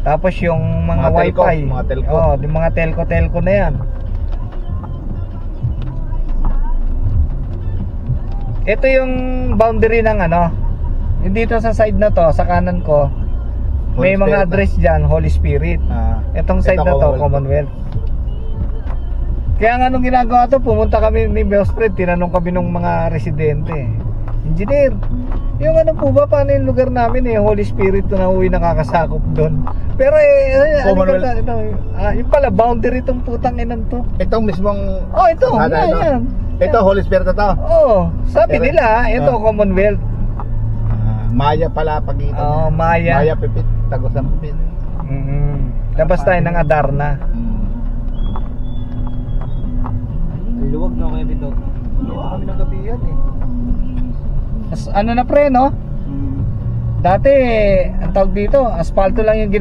Tapos yung mga telco, wifi, mga telco. oh, yung mga telco na yan. Ito yung boundary ng ano. Yung dito sa side na to, sa kanan ko, may Holy mga Spirit address dyan, Holy Spirit. Itong side na to, Commonwealth. Kaya nga nung ginagawa to, pumunta kami ni Bellspread, tinanong kami ng mga residente. Engineer, yung ano po ba, paano yung lugar namin Holy Spirit na uwi nakakasakop doon. Pero Commonwealth. Yung pala, boundary itong putang inan to. Itong mismong Ito, yan. Ito, Holy Spirit na to. Sabi nila, ito Commonwealth. Maya pala pagitan. Maya. Maya Pipit, Tagos ng Pipit. Labas tayo ng Adarna. Luwag na kayo dito. Dito kami ng gabi yan Ano na pre, no? Dati, ang tawag dito, asfalto lang yung